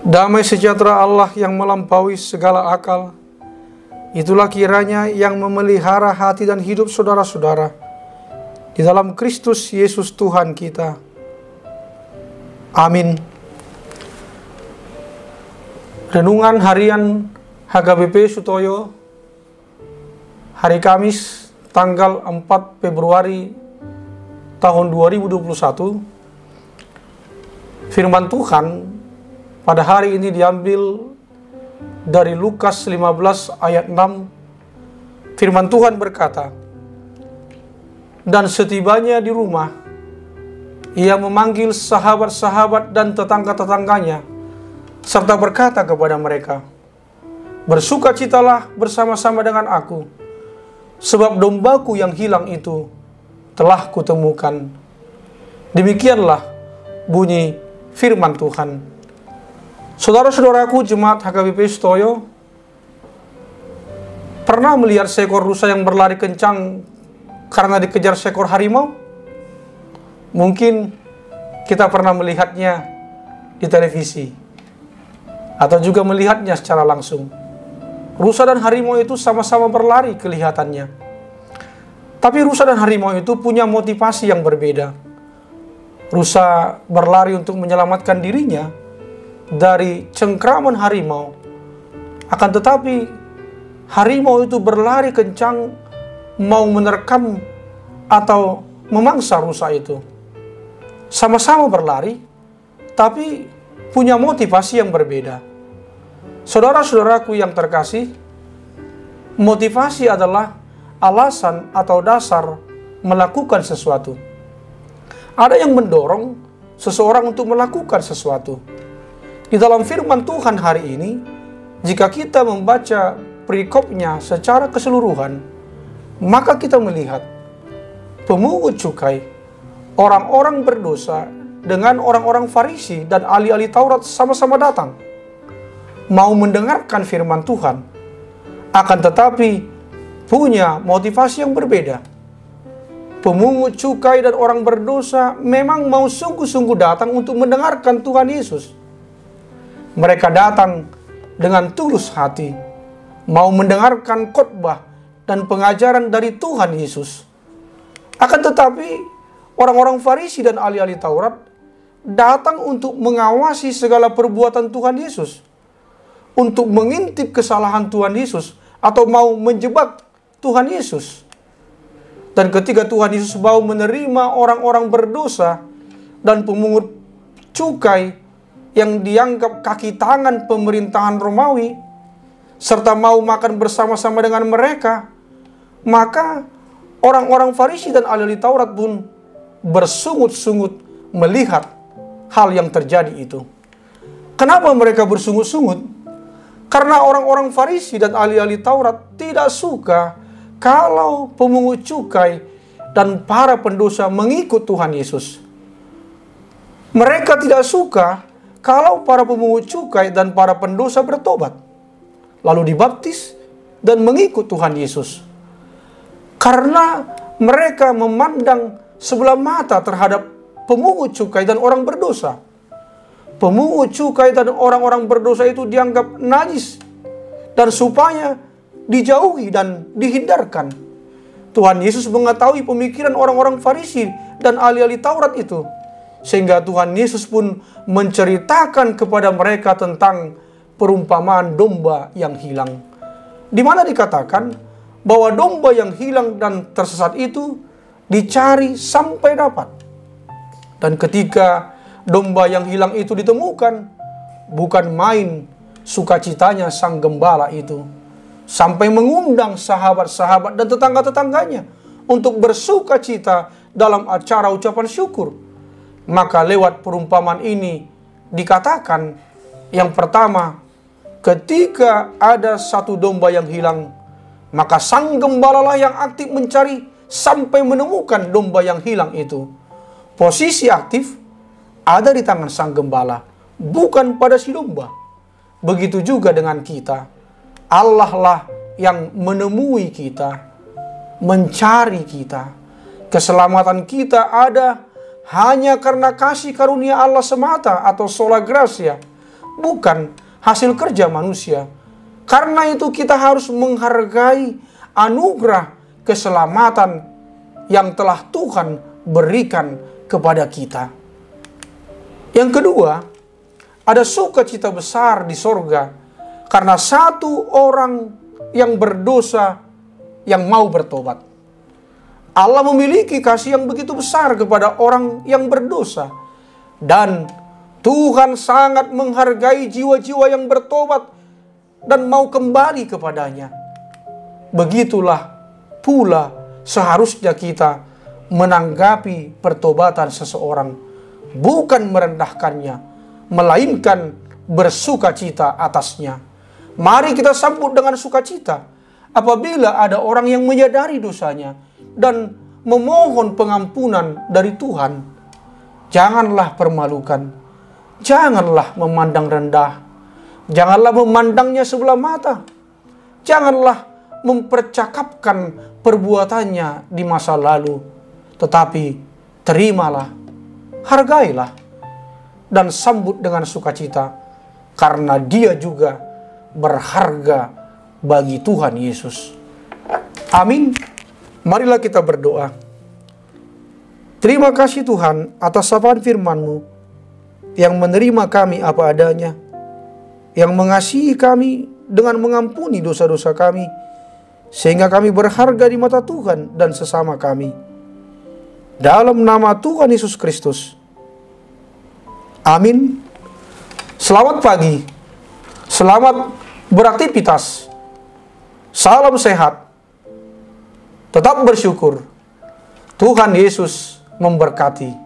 Damai sejahtera Allah yang melampaui segala akal, itulah kiranya yang memelihara hati dan hidup saudara-saudara di dalam Kristus Yesus Tuhan kita. Amin. Renungan harian HKBP Sutoyo, hari Kamis, tanggal 4 Februari tahun 2021. Firman Tuhan pada hari ini diambil dari Lukas 15 ayat 6. Firman Tuhan berkata, "Dan setibanya di rumah, ia memanggil sahabat-sahabat dan tetangga-tetangganya, serta berkata kepada mereka, 'Bersukacitalah bersama-sama dengan aku, sebab dombaku yang hilang itu telah kutemukan.'" Demikianlah bunyi firman Tuhan. Saudara-saudaraku jemaat HKBP Sutoyo, pernah melihat seekor rusa yang berlari kencang karena dikejar seekor harimau? Mungkin kita pernah melihatnya di televisi atau juga melihatnya secara langsung. Rusa dan harimau itu sama-sama berlari kelihatannya. Tapi rusa dan harimau itu punya motivasi yang berbeda. Rusa berlari untuk menyelamatkan dirinya dari cengkraman harimau. Akan tetapi harimau itu berlari kencang mau menerkam atau memangsa rusa itu. Sama-sama berlari, tapi punya motivasi yang berbeda. Saudara-saudaraku yang terkasih, motivasi adalah alasan atau dasar melakukan sesuatu. Ada yang mendorong seseorang untuk melakukan sesuatu. Di dalam firman Tuhan hari ini, jika kita membaca perikopnya secara keseluruhan, maka kita melihat pemungut cukai, orang-orang berdosa dengan orang-orang Farisi dan ahli-ahli Taurat sama-sama datang, mau mendengarkan firman Tuhan, akan tetapi punya motivasi yang berbeda. Pemungut cukai dan orang berdosa memang mau sungguh-sungguh datang untuk mendengarkan Tuhan Yesus. Mereka datang dengan tulus hati, mau mendengarkan khotbah dan pengajaran dari Tuhan Yesus. Akan tetapi, orang-orang Farisi dan ahli-ahli Taurat datang untuk mengawasi segala perbuatan Tuhan Yesus, untuk mengintip kesalahan Tuhan Yesus, atau mau menjebak Tuhan Yesus. Dan ketika Tuhan Yesus mau menerima orang-orang berdosa dan pemungut cukai yang dianggap kaki tangan pemerintahan Romawi, serta mau makan bersama-sama dengan mereka, maka orang-orang Farisi dan ahli Taurat pun bersungut-sungut melihat hal yang terjadi itu. Kenapa mereka bersungut-sungut? Karena orang-orang Farisi dan ahli-ahli Taurat tidak suka kalau pemungut cukai dan para pendosa mengikut Tuhan Yesus. Mereka tidak suka kalau para pemungut cukai dan para pendosa bertobat, lalu dibaptis dan mengikut Tuhan Yesus. Karena mereka memandang sebelah mata terhadap pemungut cukai dan orang berdosa. Pemungut cukai dan orang-orang berdosa itu dianggap najis dan supaya dijauhi dan dihindarkan. Tuhan Yesus mengetahui pemikiran orang-orang Farisi dan ahli-ahli Taurat itu, sehingga Tuhan Yesus pun menceritakan kepada mereka tentang perumpamaan domba yang hilang, di mana dikatakan bahwa domba yang hilang dan tersesat itu dicari sampai dapat. Dan ketika domba yang hilang itu ditemukan, bukan main sukacitanya sang gembala itu, sampai mengundang sahabat-sahabat dan tetangga-tetangganya untuk bersukacita dalam acara ucapan syukur. Maka lewat perumpamaan ini dikatakan, yang pertama, ketika ada satu domba yang hilang, maka sang gembala lah yang aktif mencari sampai menemukan domba yang hilang itu. Posisi aktif ada di tangan sang gembala, bukan pada si domba. Begitu juga dengan kita. Allah lah yang menemui kita, mencari kita. Keselamatan kita ada hanya karena kasih karunia Allah semata atau sola gracia, bukan hasil kerja manusia. Karena itu kita harus menghargai anugerah keselamatan yang telah Tuhan berikan kepada kita. Yang kedua, ada sukacita besar di sorga karena satu orang yang berdosa yang mau bertobat. Allah memiliki kasih yang begitu besar kepada orang yang berdosa. Dan Tuhan sangat menghargai jiwa-jiwa yang bertobat dan mau kembali kepadanya. Begitulah pula seharusnya kita menanggapi pertobatan seseorang, bukan merendahkannya, melainkan bersukacita atasnya. Mari kita sambut dengan sukacita apabila ada orang yang menyadari dosanya dan memohon pengampunan dari Tuhan. Janganlah permalukan, janganlah memandang rendah, janganlah memandangnya sebelah mata, janganlah mempercakapkan perbuatannya di masa lalu, tetapi terimalah, hargailah, dan sambut dengan sukacita, karena dia juga berharga bagi Tuhan Yesus. Amin. Marilah kita berdoa. Terima kasih Tuhan atas sapaan firman-Mu yang menerima kami apa adanya, yang mengasihi kami dengan mengampuni dosa-dosa kami, sehingga kami berharga di mata Tuhan dan sesama kami. Dalam nama Tuhan Yesus Kristus. Amin. Selamat pagi. Selamat beraktivitas. Salam sehat. Tetap bersyukur. Tuhan Yesus memberkati.